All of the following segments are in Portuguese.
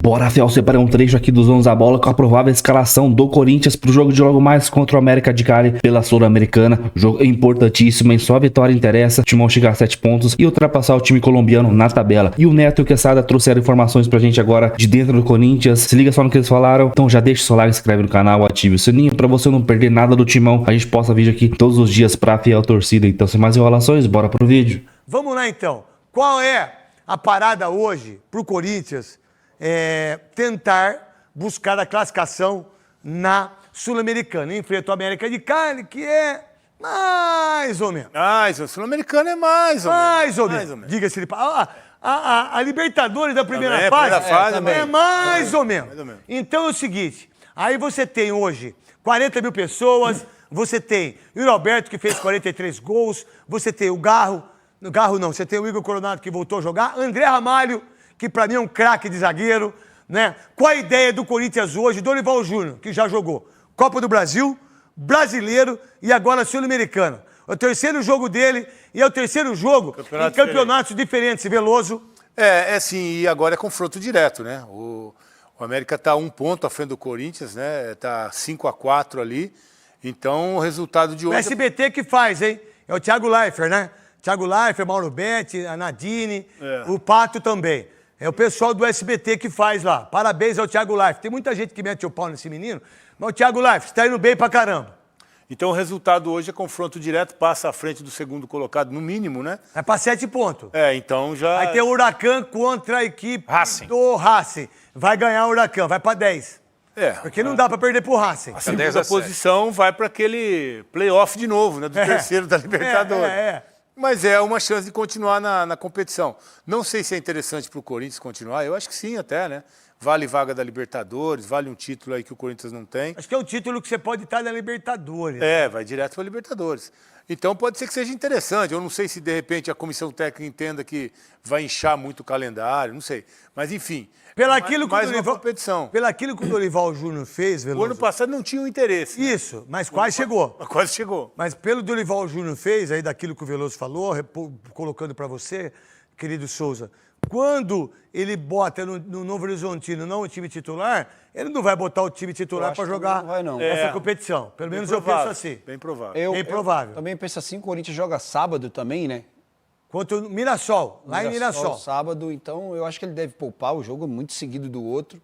Bora, Rafael, separei um trecho aqui dos Donos da Bola com a provável escalação do Corinthians pro jogo de logo mais contra o América de Cali pela Sul-Americana. Jogo importantíssimo, hein? Só a vitória interessa. O Timão chegar a 7 pontos e ultrapassar o time colombiano na tabela. E o Neto e o Quesada trouxeram informações pra gente agora de dentro do Corinthians. Se liga só no que eles falaram. Então já deixa o seu like, se inscreve no canal, ative o sininho pra você não perder nada do Timão. A gente posta vídeo aqui todos os dias pra fiel torcida. Então, sem mais enrolações, bora pro vídeo. Vamos lá então. Qual é a parada hoje pro Corinthians? Tentar buscar a classificação na Sul-Americana. Enfrenta o América de Cali, que é mais ou menos. O Sul-Americano é mais ou menos. Diga-se de a Libertadores da primeira Também, fase, primeira fase, mais ou menos. Então é o seguinte, aí você tem hoje 40 mil pessoas, você tem o Roberto, que fez 43 gols, você tem o Garro não, você tem o Igor Coronado, que voltou a jogar, André Ramalho, que pra mim é um craque de zagueiro, né? Qual a ideia do Corinthians hoje? Dorival Júnior, que já jogou Copa do Brasil, Brasileiro e agora Sul-Americano. É o terceiro jogo dele e é o terceiro jogo em campeonatos diferentes, Veloso. Sim, e agora é confronto direto, né? O América tá 1 ponto à frente do Corinthians, né? Tá 5-4 ali. Então, o resultado de hoje... O SBT que faz, hein? É o Thiago Leifert, né? Thiago Leifert, Mauro Betti, a Nadine, o Pato também. É o pessoal do SBT que faz lá. Parabéns ao Thiago Leifert. Tem muita gente que mete o pau nesse menino, mas o Thiago Leifert está indo bem pra caramba. Então o resultado hoje é confronto direto, passa à frente do segundo colocado, no mínimo, né? É pra 7 pontos. Então já... Aí tem o Huracan contra a equipe do Racing. Vai ganhar o Huracan, vai pra 10. Porque não dá pra perder pro Racing. A segunda posição vai para aquele playoff de novo, né? Do terceiro da Libertadores. Mas é uma chance de continuar na competição. Não sei se é interessante para o Corinthians continuar, eu acho que sim até, né? Vale vaga da Libertadores, vale um título aí que o Corinthians não tem. Acho que é um título que você pode estar na Libertadores. Vai direto para a Libertadores. Então pode ser que seja interessante. Eu não sei se de repente a comissão técnica entenda que vai inchar muito o calendário, não sei. Mas enfim, mais uma competição. Pelo aquilo que o Dorival Júnior fez, Veloso. O ano passado não tinha o interesse. Isso, mas quase chegou. Quase chegou. Mas pelo Dorival Júnior fez, aí daquilo que o Veloso falou, colocando para você, querido Souza, quando ele bota no Novo Horizontino não o time titular, ele não vai botar o time titular para jogar essa competição. Pelo menos eu penso assim. Bem provável. Bem provável. Eu também penso assim, o Corinthians joga sábado também, né? Contra o Mirassol, lá em Mirassol. Sábado, então eu acho que ele deve poupar, o jogo é muito seguido do outro.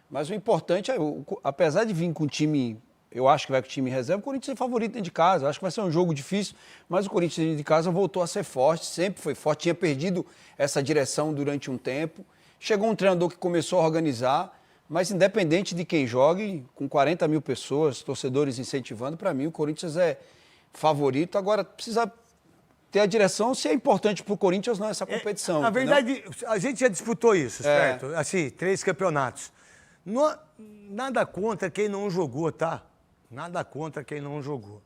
Mas o importante é, apesar de vir com o time, eu acho que vai com o time reserva, o Corinthians é favorito dentro de casa. Eu acho que vai ser um jogo difícil, mas o Corinthians dentro de casa voltou a ser forte, sempre foi forte, tinha perdido essa direção durante um tempo. Chegou um treinador que começou a organizar, mas independente de quem jogue, com 40 mil pessoas, torcedores incentivando, para mim o Corinthians é favorito. Agora precisa ter a direção, se é importante para o Corinthians ou não essa competição. Na verdade, a gente já disputou isso, certo? Assim, 3 campeonatos. Nada contra quem não jogou, tá? Nada contra quem não jogou.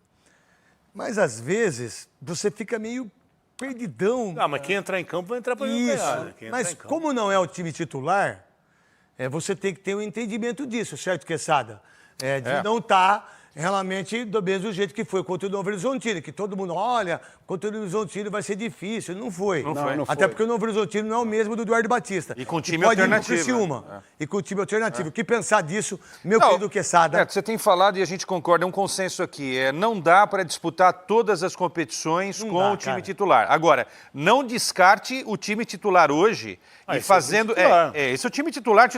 Mas, às vezes, você fica meio perdidão. Mas quem entrar em campo vai entrar para ganhar. Né? Mas como não é o time titular, você tem que ter um entendimento disso, certo, Quesada? De não estar realmente do mesmo jeito que foi contra o Novo Horizontino, que todo mundo, olha, contra o Novo Horizontino vai ser difícil. Não foi. Não foi. Até porque o Novo Horizontino não é o mesmo do Eduardo Batista. E com time alternativo. E com time alternativo. O que pensar disso, meu querido Quesada? Neto, você tem falado e a gente concorda, é um consenso aqui. Não dá para disputar todas as competições com o time titular. Agora, não descarte o time titular hoje e fazendo... esse é o time titular.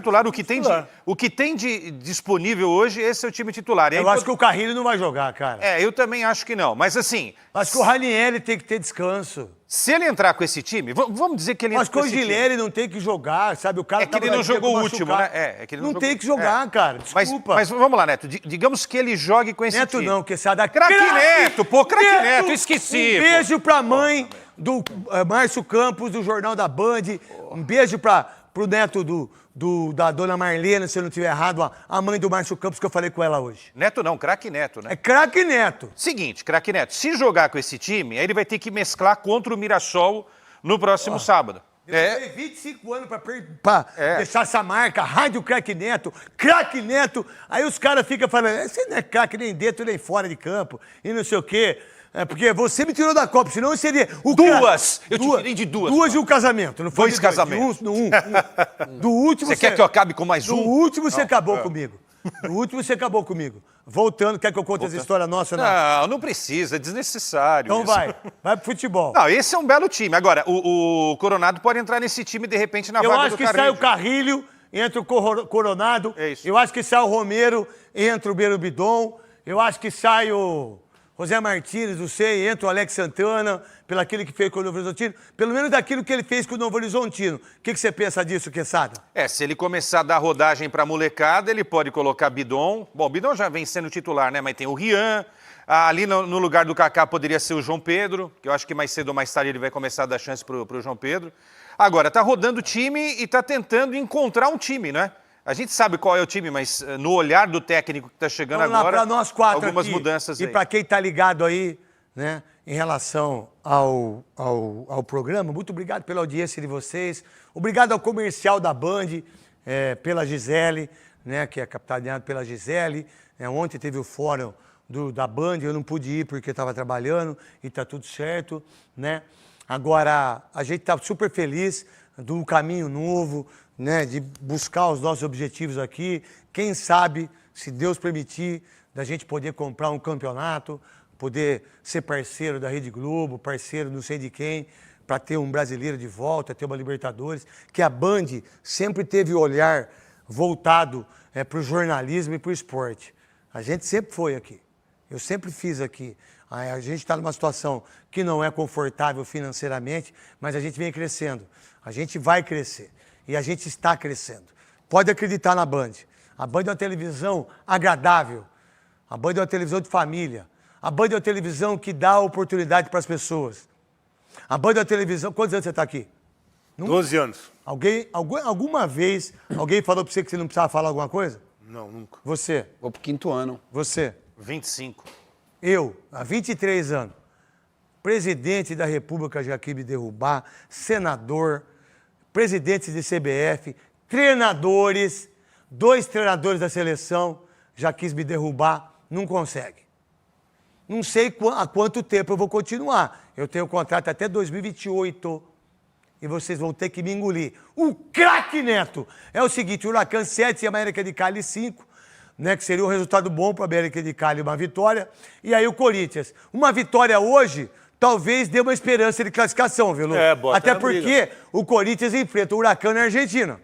O que tem de disponível hoje, esse é o time titular. Eu acho que o Carrilho não vai jogar, cara. Eu também acho que não. Mas assim... Acho que o Ranieri tem que ter descanso. Se ele entrar com esse time, vamos dizer que ele entra com esse time. Acho que o Gileri não tem que jogar, sabe? O cara que ele não jogou o último, né? Que ele não tem que jogar, cara. Desculpa. Mas vamos lá, Neto. Digamos que ele jogue com esse time. Neto não, que sai da... Craque Neto, craque Neto, esqueci. Um beijo pra mãe do Márcio Campos, do Jornal da Band. Um beijo pro neto da dona Marlena, se eu não estiver errado, a mãe do Márcio Campos, que eu falei com ela hoje. Neto não, craque Neto, né? É craque Neto. Seguinte, craque Neto, se jogar com esse time, aí ele vai ter que mesclar contra o Mirassol no próximo sábado. Eu tenho 25 anos pra deixar essa marca, Rádio Craque Neto. Aí os caras ficam falando, você não é craque nem dentro nem fora de campo, e não sei o quê. É porque você me tirou da Copa, senão seria... Duas! Eu te tirei de duas. Duas e um casamento. Não foi Dois casamentos. Do último Você quer que eu acabe com mais um? Do último você acabou comigo. No último você acabou comigo. Voltando, quer que eu conte essa história nossa? Não precisa, é desnecessário. Então isso. vai pro futebol. Não, esse é um belo time. Agora, o Coronado pode entrar nesse time, de repente, na vaga do Eu acho que sai o Carrilho, entra o Coronado. É isso. Eu acho que sai o Romero, entra o Berubidon. Eu acho que sai o José Martínez, não sei, entra o Alex Santana, pelo aquilo que fez com o Novo Horizontino, pelo menos daquilo que ele fez com o Novo Horizontino. O que você pensa disso, Quesada? Se ele começar a dar rodagem pra molecada, ele pode colocar Bidon. Bom, Bidon já vem sendo titular, né? Mas tem o Rian. Ali no lugar do Kaká poderia ser o João Pedro, que eu acho que mais cedo ou mais tarde ele vai começar a dar chance pro João Pedro. Agora, tá rodando o time e tá tentando encontrar um time, né? A gente sabe qual é o time, mas no olhar do técnico que está chegando Vamos agora, lá, nós quatro algumas aqui, mudanças aí. E para quem está ligado aí, né, em relação ao programa, muito obrigado pela audiência de vocês. Obrigado ao comercial da Band, pela Gisele, né, que é capitaneado pela Gisele. Ontem teve o fórum da Band, eu não pude ir porque estava trabalhando e está tudo certo, né? Agora, a gente está super feliz do caminho novo, né, de buscar os nossos objetivos aqui. Quem sabe, se Deus permitir, da gente poder comprar um campeonato, poder ser parceiro da Rede Globo, parceiro não sei de quem, para ter um brasileiro de volta, ter uma Libertadores, que a Band sempre teve o olhar voltado para o jornalismo e para o esporte. A gente sempre foi aqui. Eu sempre fiz aqui. A gente está numa situação que não é confortável financeiramente, mas a gente vem crescendo. A gente vai crescer. E a gente está crescendo. Pode acreditar na Band. A Band é uma televisão agradável. A Band é uma televisão de família. A Band é uma televisão que dá oportunidade para as pessoas. A Band é uma televisão... Quantos anos você está aqui? 12 anos. Alguma vez alguém falou para você que você não precisava falar alguma coisa? Não, nunca. Você? Vou pro 5º ano. Você? 25. Eu, há 23 anos, presidente da República Jaquim me derrubar, senador, presidente de CBF, treinadores, 2 treinadores da seleção já quis me derrubar, não consegue. Não sei há quanto tempo eu vou continuar. Eu tenho contrato até 2028 e vocês vão ter que me engolir. O craque Neto! É o seguinte, o Huracan 7 e a América de Cali 5, né, que seria um resultado bom para a América de Cali, uma vitória. E aí o Corinthians. Uma vitória hoje talvez dê uma esperança de classificação, viu, Lu? Bota até na porque briga. O Corinthians enfrenta o Huracan na Argentina.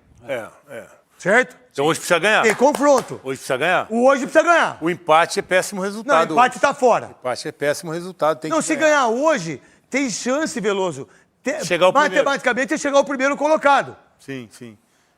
Certo? Então hoje precisa ganhar. Tem confronto. Hoje precisa ganhar. O hoje precisa ganhar. O empate é péssimo resultado. Não, o empate está fora. O empate é péssimo resultado. Tem Não, que se ganhar hoje, tem chance, Veloso. Chegar ao primeiro. Matematicamente é chegar ao primeiro colocado. Sim, sim.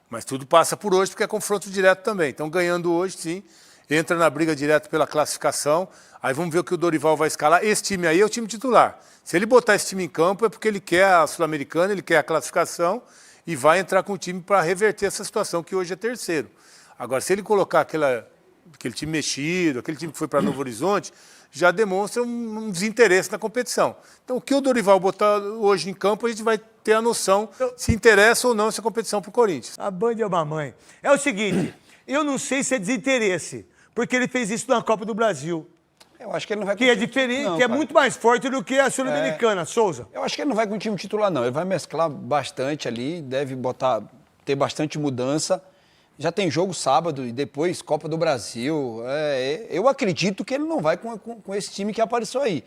Mas tudo passa por hoje, porque é confronto direto também. Então, ganhando hoje, sim, entra na briga direto pela classificação. Aí vamos ver o que o Dorival vai escalar. Esse time aí é o time titular. Se ele botar esse time em campo, é porque ele quer a Sul-Americana, ele quer a classificação e vai entrar com o time para reverter essa situação, que hoje é terceiro. Agora, se ele colocar aquele time mexido, aquele time que foi para Novo Horizonte, já demonstra um desinteresse na competição. Então, o que o Dorival botar hoje em campo, a gente vai ter a noção se interessa ou não essa competição para o Corinthians. A Band é uma mãe. É o seguinte, eu não sei se é desinteresse, porque ele fez isso na Copa do Brasil. Eu acho que ele não vai Que é diferente, não, que é cara. muito mais forte do que a Sul-Americana, Souza. Eu acho que ele não vai com o time titular, não. Ele vai mesclar bastante ali, deve ter bastante mudança. Já tem jogo sábado e depois Copa do Brasil. Eu acredito que ele não vai com esse time que apareceu aí.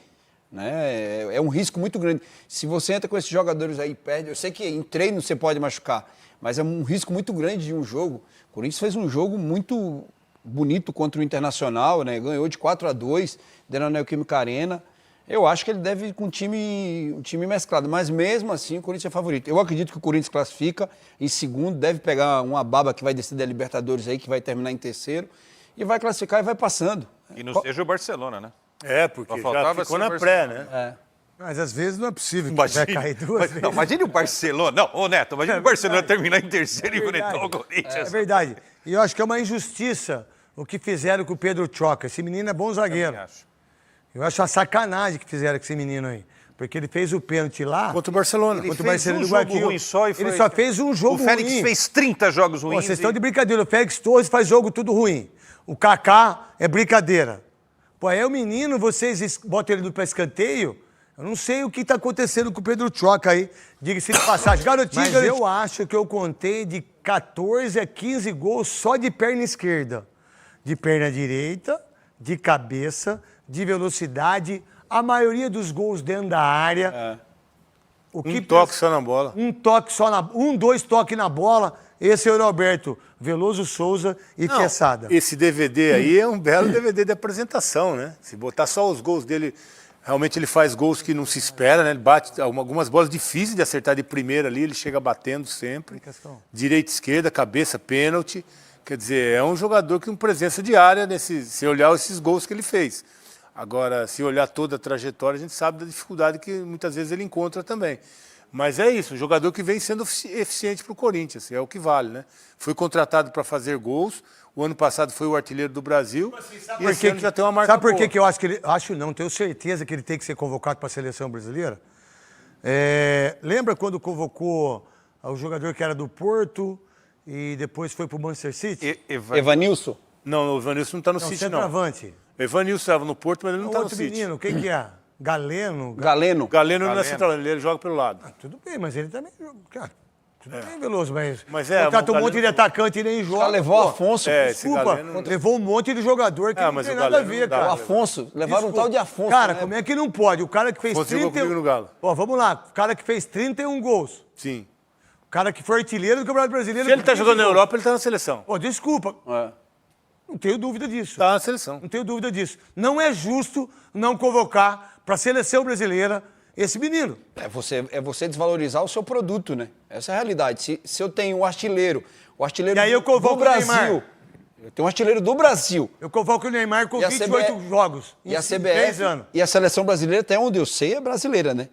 Né? É um risco muito grande. Se você entra com esses jogadores aí e perde, eu sei que em treino você pode machucar, mas é um risco muito grande de um jogo. O Corinthians fez um jogo muito bonito contra o Internacional, né? Ganhou de 4-2, dentro da Neoquímica Arena. Eu acho que ele deve ir com um time mesclado, mas mesmo assim o Corinthians é favorito. Eu acredito que o Corinthians classifica em segundo, deve pegar uma baba que vai descer da Libertadores aí, que vai terminar em terceiro, e vai classificar e vai passando. E não seja o Barcelona, né? Porque Só já faltava ficou ser na pré, né? Mas às vezes não é possível que Imagine. vai cair duas vezes. Não, imagine o Barcelona. Não, ô Neto, imagine o Barcelona terminar em terceiro e enfrentar o Corinthians. É verdade. E eu acho que é uma injustiça o que fizeram com o Pedro Troca. Esse menino é bom zagueiro. Eu acho uma sacanagem que fizeram com esse menino aí. Porque ele fez o pênalti lá. Contra o Barcelona. Ele Contra o fez Barcelona um do jogo Guayaquil. ruim só e foi... Ele só fez um jogo ruim. O Félix ruim. fez 30 jogos Pô, ruins. vocês estão de brincadeira. O Félix Torres faz jogo tudo ruim. O Kaká é brincadeira. Pô, é o menino, vocês botam ele para escanteio. Eu não sei o que tá acontecendo com o Pedro Choca aí. Diga-se de passagem. Garotinho, mas eu acho que eu contei de 14 a 15 gols só de perna esquerda. De perna direita, de cabeça, de velocidade. A maioria dos gols dentro da área. Toque só na bola. Dois toques na bola. Esse é o Roberto Veloso Souza e Quesada. Esse DVD aí é um belo DVD de apresentação, né? Se botar só os gols dele, realmente ele faz gols que não se espera, né? Ele bate algumas bolas difíceis de acertar de primeira ali, ele chega batendo sempre. Direita, esquerda, cabeça, pênalti. Quer dizer, é um jogador com presença de área, se olhar esses gols que ele fez. Agora, se olhar toda a trajetória, a gente sabe da dificuldade que muitas vezes ele encontra também. Mas é isso, um jogador que vem sendo eficiente para o Corinthians, é o que vale, né? Foi contratado para fazer gols, o ano passado foi o artilheiro do Brasil, e esse ano já tem uma marca boa. Sabe por que eu acho que ele... tenho certeza que ele tem que ser convocado para a seleção brasileira? Lembra quando convocou o jogador que era do Porto e depois foi para o Manchester City? Evanilson? Não, o Evanilson não está no City, não. Centroavante. Evanilson estava no Porto, mas ele não está no City. Outro menino, quem que é? Galeno não é central, ele joga pelo lado. Tudo bem, mas ele também... Cara, tudo bem, Veloso, mas contratou um monte de atacante e nem joga. Levou o Afonso. Desculpa, levou um monte de jogador que não tem nada a ver, cara. O Afonso, levaram um tal de Afonso. Cara, como é que não pode? O cara que fez 31... no Galo. Vamos lá, o cara que fez 31 gols. Sim. O cara que foi artilheiro do Campeonato Brasileiro... Se ele tá jogando na Europa, ele tá na seleção. Desculpa. Não tenho dúvida disso. Tá na seleção. Não tenho dúvida disso. Não é justo não convocar para a seleção brasileira esse menino. É você desvalorizar o seu produto, né? Essa é a realidade. Se eu tenho um artilheiro e aí eu convoco do Brasil, o Neymar. Eu tenho um artilheiro do Brasil. Eu convoco o Neymar com 28 jogos e a CBF, 10 anos. E a seleção brasileira, até onde eu sei, é brasileira, né?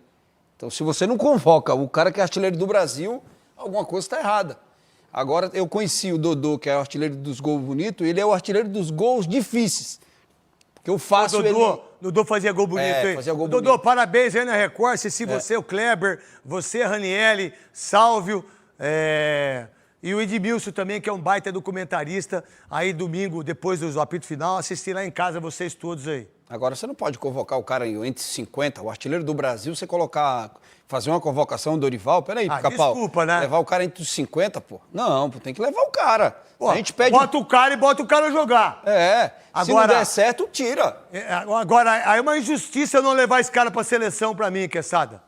Então, se você não convoca o cara que é artilheiro do Brasil, alguma coisa está errada. Agora, eu conheci o Dodô, que é o artilheiro dos gols bonitos, ele é o artilheiro dos gols difíceis. Porque eu faço Dodô fazia gol bonito, hein? Fazia gol Dodô, bonito. parabéns aí na Record. Se você, o Kleber, você, Ranielli, Sálvio, e o Edmilson também, que é um baita documentarista. Aí, domingo, depois do apito final, assistir lá em casa vocês todos aí. Agora, você não pode convocar o cara entre 50, o artilheiro do Brasil, você fazer uma convocação do Dorival, peraí, Pica-Pau. Desculpa, né? Levar o cara entre os 50, pô. Não, tem que levar o cara. A gente pede... Bota o cara e bota o cara a jogar. Se não der certo, tira. Agora, aí é uma injustiça eu não levar esse cara pra seleção pra mim, Quesada.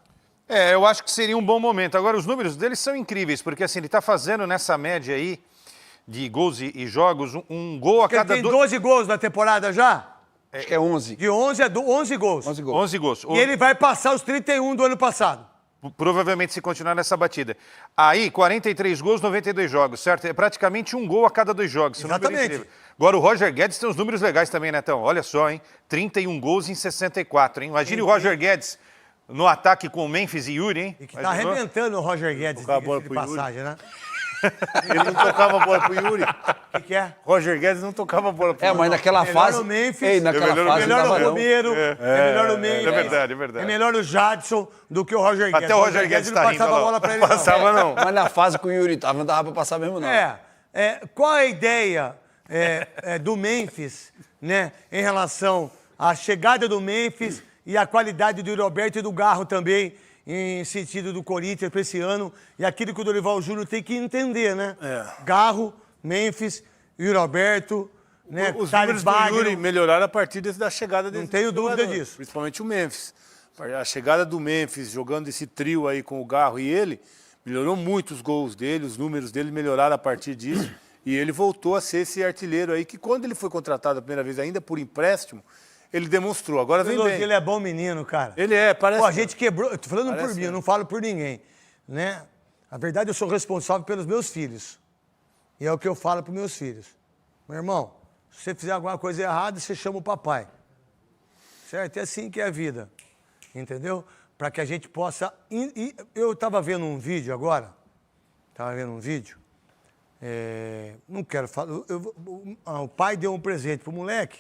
Eu acho que seria um bom momento. Agora, os números dele são incríveis, porque assim, ele tá fazendo nessa média aí de gols e jogos, um gol a cada... Ele tem 12 gols na temporada já? Acho que é 11. De 11 a 11 gols. 11 gols. E ele vai passar os 31 do ano passado. Provavelmente se continuar nessa batida. Aí, 43 gols, 92 jogos, certo? É praticamente um gol a cada 2 jogos. Exatamente. Agora, o Roger Guedes tem uns números legais também, Netão. Olha só, hein? 31 gols em 64, hein? Imagine o Roger Guedes no ataque com o Memphis e Yuri, hein? E que tá arrebentando o Roger Guedes, de passagem, né? Ele não tocava a bola pro Yuri. O que é? Roger Guedes não tocava a bola pro Yuri. Mas naquela fase... O Memphis, naquela fase é melhor o Romero, é melhor o Memphis. É verdade, é verdade. É melhor o Jadson do que o Roger Guedes. Até o Roger Guedes não passava a bola pra ele, não. Passava, não. Mas na fase com o Yuri tava, não dava pra passar mesmo, não. Qual é a ideia do Memphis, né, em relação à chegada do Memphis e à qualidade do Roberto e do Garro também, em sentido do Corinthians para esse ano, e aquilo que o Dorival Júnior tem que entender, né? Garro, Memphis, Yuri Alberto, né? Os números do Yuri melhoraram a partir da chegada desse Não tenho dúvida disso. Principalmente o Memphis. A chegada do Memphis, jogando esse trio aí com o Garro e ele, melhorou muito os gols dele, os números dele melhoraram a partir disso, e ele voltou a ser esse artilheiro aí, que quando ele foi contratado a primeira vez, ainda por empréstimo, ele demonstrou. Agora vem bem. Ele é bom menino, cara. Ele parece... Pô, a gente quebrou... Eu tô falando por mim, eu não falo por ninguém. Né? Na verdade, eu sou responsável pelos meus filhos. E é o que eu falo pros meus filhos. Meu irmão, se você fizer alguma coisa errada, você chama o papai. Certo? É assim que é a vida. Entendeu? Para que a gente possa... Eu estava vendo um vídeo agora. Não quero falar... O pai deu um presente pro moleque.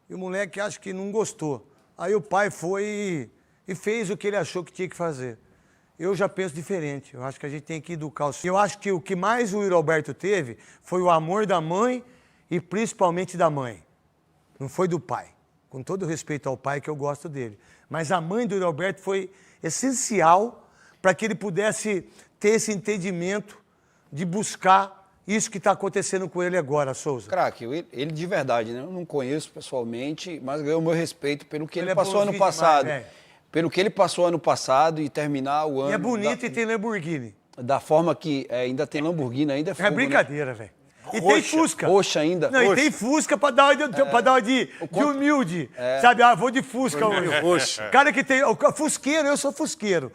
E o moleque acho que não gostou. Aí o pai foi e fez o que ele achou que tinha que fazer. Eu já penso diferente. Eu acho que a gente tem que educar os filhos. Eu acho que o que mais o Yuri Alberto teve foi o amor da mãe e principalmente da mãe. Não foi do pai. Com todo respeito ao pai, que eu gosto dele. Mas a mãe do Yuri Alberto foi essencial para que ele pudesse ter esse entendimento de buscar isso que está acontecendo com ele agora, Souza. Craque, ele de verdade, né? Eu não conheço pessoalmente, mas ganhou o meu respeito pelo que ele é passou ano bonzinho passado. demais, Pelo que ele passou ano passado e terminar o ano... E é bonito e tem Lamborghini. Da forma que ainda tem Lamborghini, ainda é fogo, É brincadeira, velho. E Roxa, tem Fusca. Roxa ainda. Não, Roxa. e tem Fusca pra dar uma de humilde. Sabe, vou de Fusca hoje. Roxa. O cara que tem... O fusqueiro, eu sou fusqueiro.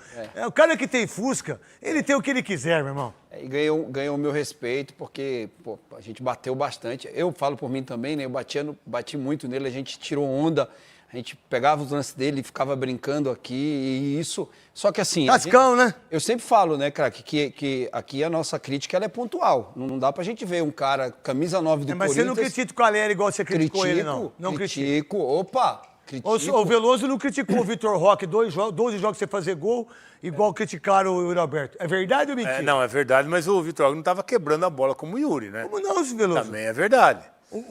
O cara que tem Fusca, ele tem o que ele quiser, meu irmão. E ganhou o meu respeito, porque pô, a gente bateu bastante. Eu falo por mim também, né? Eu bati muito nele, a gente tirou onda, a gente pegava os lances dele e ficava brincando aqui, e isso... Só que assim... Cascão, né? Eu sempre falo, né, craque, que aqui a nossa crítica ela é pontual. Não dá pra gente ver um cara, camisa 9 do Mas Corinthians... você não critica o Caleri igual você criticou ele, não. Não critico. Opa! Critico. O Veloso não criticou o Vitor Roque, 12 jogos sem fazer gol, igual criticaram o Yuri Alberto. É verdade ou mentira? Não, é verdade, mas o Vitor Roque não estava quebrando a bola como o Yuri, né? Como não, Veloso? Também é verdade.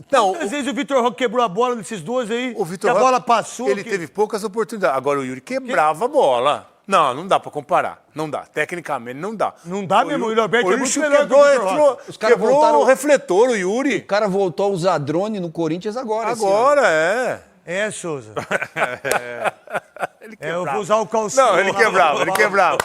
Quantas vezes o Vitor Roque quebrou a bola nesses 12 aí? O Vitor que a Roque, bola passou. ele teve poucas oportunidades. Agora o Yuri quebrava a bola. Não dá pra comparar. Não dá. Tecnicamente não dá. Não dá mesmo, o Yuri Alberto é muito melhor que o quebrou, Vitor Roque. Os caras quebrou voltaram- o refletor, o Yuri. O cara voltou a usar drone no Corinthians agora. esse Agora, é. É, Souza. Ele Eu vou usar o calção. Não, ele quebrava.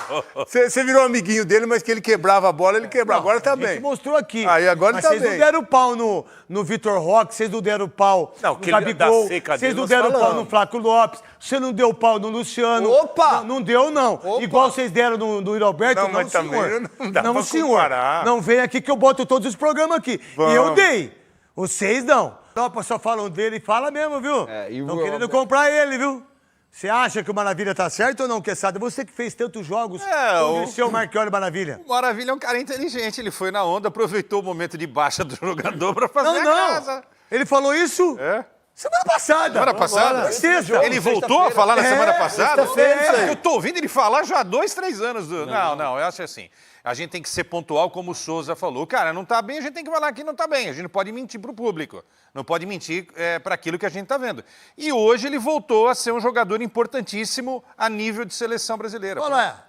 Você virou amiguinho dele, mas que ele quebrava a bola, ele quebrava. Agora tá A gente bem. mostrou aqui. Aí agora mas tá vocês bem. não deram pau no Vitor Roque, vocês não deram pau Não, no que ele dá Gabigol, seca vocês dele, não nós deram pau falamos. no Flávio Lopes, você não deu pau no Luciano. Opa! Não deu, não. Opa! Igual vocês deram no Yuri Alberto, Não, não, mas também senhor. não dá pra senhor. comparar. Não vem aqui que eu boto todos os programas aqui. Vamos. E eu dei. Vocês não. Só falam dele e fala mesmo, viu? E o Estão querendo Alberto- comprar ele, viu? Você acha que o Maravilha tá certo ou não, Quesada? Você que fez tantos jogos, convenceu o Marchioli Maravilha. O Maravilha é um cara inteligente, ele foi na onda, aproveitou o momento de baixa do jogador para fazer a casa. Ele falou isso É? semana passada. Semana passada? Na sexta. Ele voltou a falar na semana passada? sexta-feira, isso aí. Eu tô ouvindo ele falar já há 2, 3 anos. Não, eu acho assim. A gente tem que ser pontual, como o Souza falou. Cara, não tá bem, a gente tem que falar que não tá bem. A gente não pode mentir pro público. Não pode mentir para aquilo que a gente tá vendo. E hoje ele voltou a ser um jogador importantíssimo a nível de seleção brasileira. Olha,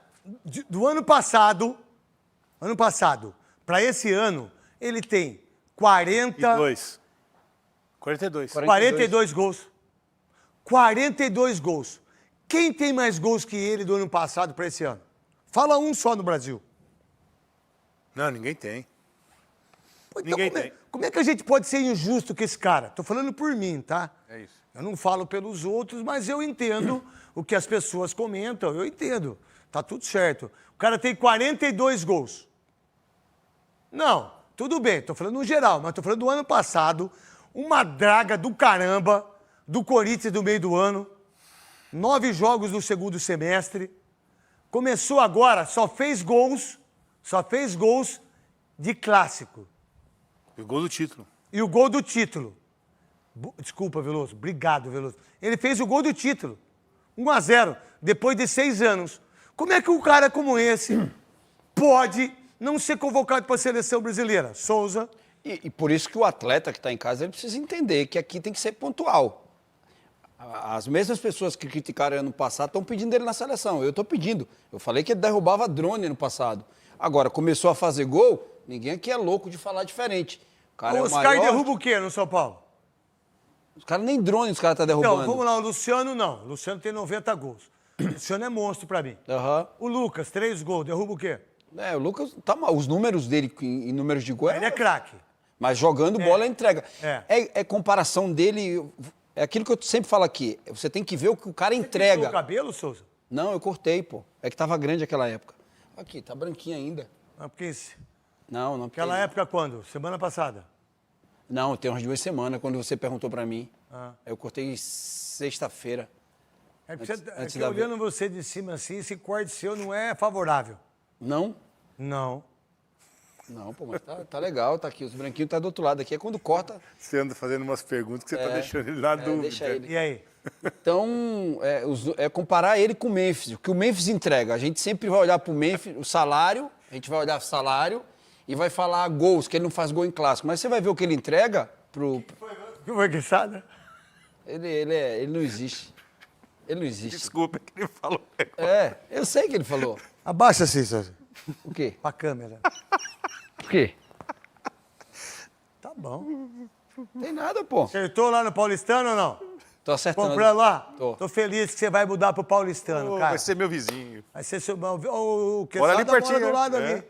do ano passado para esse ano, ele tem 42. 42 gols. 42 gols. Quem tem mais gols que ele do ano passado para esse ano? Fala um só no Brasil. Não, ninguém tem. Pô, então Ninguém tem. Como é que a gente pode ser injusto com esse cara? Tô falando por mim, tá? É isso. Eu não falo pelos outros, mas eu entendo o que as pessoas comentam. Eu entendo. Tá tudo certo. O cara tem 42 gols. Não, tudo bem. Tô falando no geral, mas tô falando do ano passado. Uma draga do caramba do Corinthians do meio do ano. 9 jogos no segundo semestre. Começou agora, só fez gols de clássico. E o gol do título. E o gol do título. Desculpa, Veloso. Obrigado, Veloso. Ele fez o gol do título. 1-0, depois de 6 anos. Como é que um cara como esse pode não ser convocado para a seleção brasileira? Souza. E por isso que o atleta que está em casa ele precisa entender que aqui tem que ser pontual. As mesmas pessoas que criticaram ano passado estão pedindo ele na seleção. Eu estou pedindo. Eu falei que ele derrubava drone ano passado. Agora, começou a fazer gol, ninguém aqui é louco de falar diferente. O cara O é o Oscar maior. derruba o quê no São Paulo? Os caras nem drone os caras estão derrubando. Então, vamos lá, o Luciano não. O Luciano tem 90 gols. O Luciano é monstro pra mim. Aham. O Lucas, 3 gols, derruba o quê? O Lucas, tá mal. Os números dele em números de gol Ele é craque. Mas jogando bola, ele entrega. É. É comparação dele. É aquilo que eu sempre falo aqui. Você tem que ver o que o cara Pintou entrega. o cabelo, Souza? Não, eu cortei, pô. É que tava grande aquela época. Aqui, tá branquinho ainda. Ah, porque Não. aquela época quando? Semana passada? Não, tem umas 2 semanas, quando você perguntou pra mim. Ah. Eu cortei sexta-feira. É que, Antes que da olhando você de cima assim, esse corte seu não é favorável. Não? Não. Não, pô, mas tá legal, tá aqui. Os branquinhos tá do outro lado aqui. É quando corta. Você anda fazendo umas perguntas que você tá deixando ele na dúvida. Deixa ele. E aí? Então, é comparar ele com o Memphis. O que o Memphis entrega. A gente sempre vai olhar pro Memphis, o salário, a gente vai olhar o salário e vai falar gols, que ele não faz gol em clássico. Mas você vai ver o que ele entrega pro... Que foi, Quesada? Ele não existe. Ele não existe. Desculpa que ele falou. Eu sei que ele falou. Abaixa, Cícero. O quê? Pra câmera. O quê? Tá bom. Tem nada, pô. Acertou lá no Paulistano ou não? Tô acertando. Comprando lá? Tô Feliz que você vai mudar pro Paulistano, cara. Vai ser meu vizinho. Vai ser seu... O que Mora ali pertinho, do lado né? ali.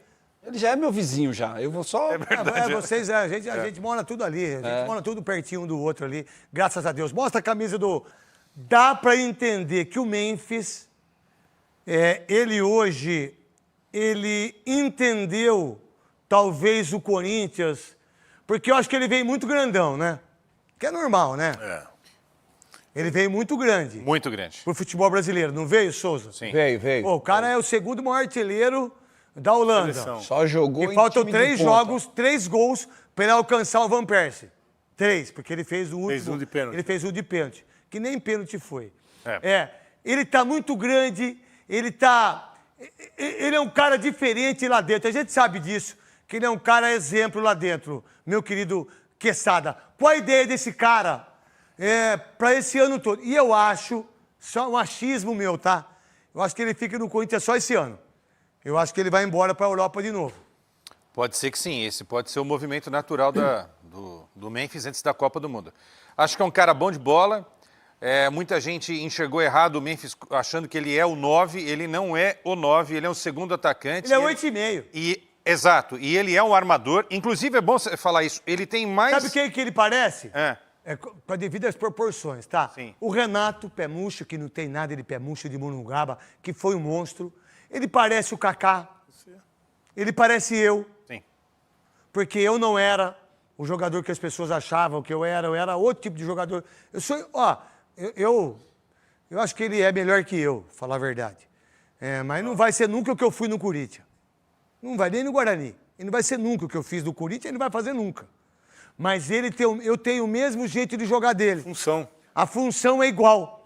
Ele já é meu vizinho já. Eu vou só... Vocês, a gente mora tudo ali. A gente mora tudo pertinho um do outro ali. Graças a Deus. Mostra a camisa do... Dá pra entender que o Memphis, ele hoje, ele entendeu talvez o Corinthians, porque eu acho que ele veio muito grandão, né? Que é normal, né? Ele veio muito grande. Muito grande. Pro futebol brasileiro, não veio, Souza? Sim. Veio. Pô, o cara é o segundo maior artilheiro da Holanda. Só jogou E faltam time de 3 ponta. jogos, 3 gols para ele alcançar o Van Persie. 3, porque ele fez o último. Fez um de pênalti. Ele fez um de pênalti, que nem pênalti foi. É. Ele tá muito grande, ele é um cara diferente lá dentro. A gente sabe disso, que ele é um cara exemplo lá dentro, meu querido Quesada. Qual a ideia desse cara para esse ano todo? E eu acho, só um achismo meu, tá? Eu acho que ele fica no Corinthians só esse ano. Eu acho que ele vai embora para a Europa de novo. Pode ser que sim, esse pode ser o movimento natural do Memphis antes da Copa do Mundo. Acho que é um cara bom de bola. Muita gente enxergou errado o Memphis achando que ele é o 9. Ele não é o 9, ele é o segundo atacante. Ele é 8,5. Exato, e ele é um armador. Inclusive, é bom você falar isso, ele tem mais... Sabe quem que ele parece? É. Com a devidas proporções, tá? Sim. O Renato Pé Murcho, que não tem nada de Pé Murcho de Monungaba, que foi um monstro. Ele parece o Kaká. Ele parece eu. Sim. Porque eu não era o jogador que as pessoas achavam que eu era outro tipo de jogador. Eu sou, eu acho que ele é melhor que eu, falar a verdade. Mas não vai ser nunca o que eu fui no Corinthians. Não vai nem no Guarani. Ele não vai ser nunca o que eu fiz no Corinthians, ele não vai fazer nunca. Mas eu tenho o mesmo jeito de jogar dele. Função. A função é igual.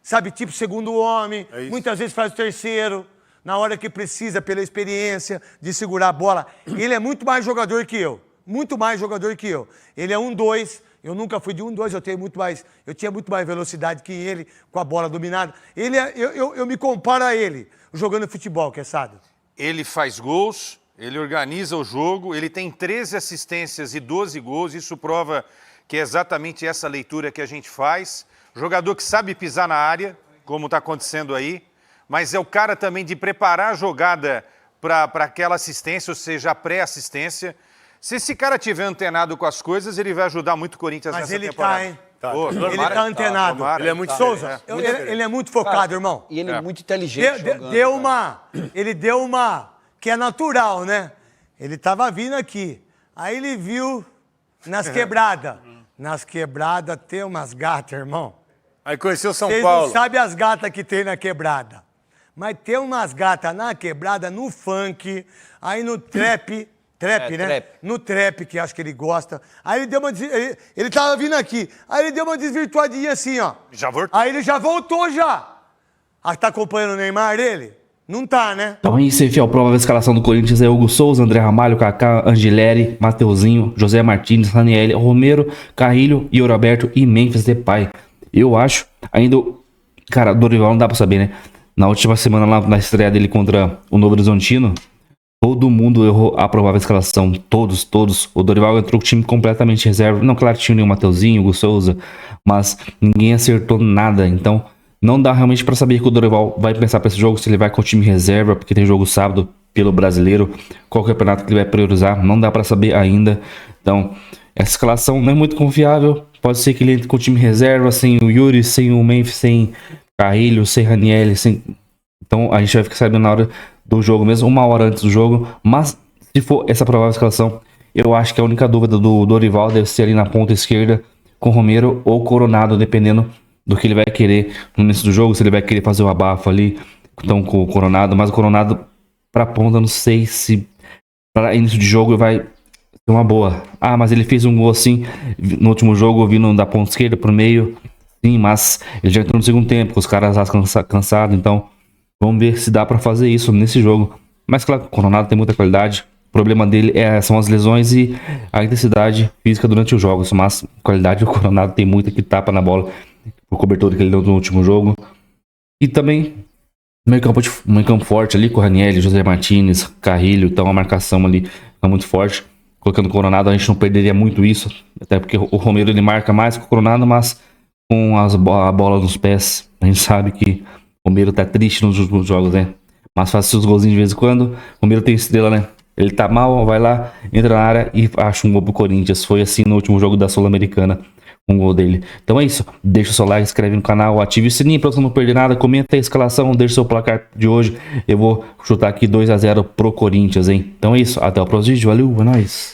Sabe, tipo segundo homem, muitas vezes faz o terceiro, na hora que precisa, pela experiência de segurar a bola. Ele é muito mais jogador que eu. Muito mais jogador que eu. Ele é 1-2. Eu nunca fui de 1-2, eu tinha muito mais velocidade que ele, com a bola dominada. Eu me comparo a ele, jogando futebol, Quesada. Ele faz gols, ele organiza o jogo, ele tem 13 assistências e 12 gols, isso prova que é exatamente essa leitura que a gente faz. Jogador que sabe pisar na área, como está acontecendo aí, mas é o cara também de preparar a jogada para aquela assistência, ou seja, a pré-assistência. Se esse cara tiver antenado com as coisas, ele vai ajudar muito o Corinthians nessa temporada. Mas ele hein? Ele tá antenado. Ele é muito Souza, ele é muito focado, irmão. E ele é muito inteligente jogando, Ele deu uma... que é natural, né? Ele tava vindo aqui. Aí ele viu nas quebradas. Nas quebradas tem umas gatas, irmão. Aí conheceu São Vocês Paulo. não sabem as gatas que tem na quebrada. Mas tem umas gatas na quebrada, no funk, aí no trap... Trap, né? Trap. No trap, que acho que ele gosta. Aí ele deu uma... Ele tava vindo aqui. Aí ele deu uma desvirtuadinha assim, ó. Já voltou? Aí ele já voltou, já. Ah, tá acompanhando o Neymar dele? Não tá, né? Então isso aí, fiel, provável escalação do Corinthians é Hugo Souza, André Ramalho, Kaká, Angileri, Mateuzinho, José Martins, Raniel, Romero, Carrilho, Roberto e Memphis Depay. Eu acho, ainda... Cara, Dorival não dá pra saber, né? Na última semana lá, na estreia dele contra o Novo Horizontino, todo mundo errou a provável escalação. Todos. O Dorival entrou com o time completamente reserva. Não, claro que tinha o Mateuzinho, o Hugo Souza, mas ninguém acertou nada. Então, não dá realmente pra saber que o Dorival vai pensar pra esse jogo, se ele vai com o time reserva, porque tem jogo sábado pelo Brasileiro, qual campeonato que ele vai priorizar, não dá pra saber ainda. Então, essa escalação não é muito confiável. Pode ser que ele entre com o time reserva, sem o Yuri, sem o Memphis, sem Carrilho, sem Raniel, sem... Então, a gente vai ficar sabendo na hora do jogo mesmo, 1 hora antes do jogo. Mas, se for essa provável escalação, eu acho que a única dúvida do Dorival deve ser ali na ponta esquerda, com Romero ou Coronado, dependendo do que ele vai querer no início do jogo, se ele vai querer fazer o abafo ali, então com o Coronado. Mas o Coronado pra ponta, não sei se para início de jogo vai ser uma boa. Ah, mas ele fez um gol assim no último jogo, vindo da ponta esquerda pro meio. Sim, mas ele já entrou no segundo tempo, com os caras cansados, então vamos ver se dá pra fazer isso nesse jogo. Mas claro, o Coronado tem muita qualidade, problema dele são as lesões e a intensidade física durante os jogos. Mas qualidade, o Coronado tem muita que tapa na bola, o cobertor que ele deu no último jogo. E também meio campo forte ali com o Ranieri, José Martinez, Carrilho. Então a marcação ali é muito forte. Colocando o Coronado, a gente não perderia muito isso. Até porque o Romero ele marca mais que o Coronado, mas com a bola nos pés, a gente sabe que o Romero tá triste nos últimos jogos, né? Mas faz seus golzinhos de vez em quando. O Romero tem estrela, né? Ele tá mal, vai lá, entra na área e acha um gol pro Corinthians. Foi assim no último jogo da Sul-Americana, um gol dele. Então é isso. Deixa o seu like, inscreve no canal, ative o sininho pra você não perder nada. Comenta a escalação, deixa o seu placar de hoje. Eu vou chutar aqui 2-0 pro Corinthians, hein? Então é isso. Até o próximo vídeo. Valeu, é nóis.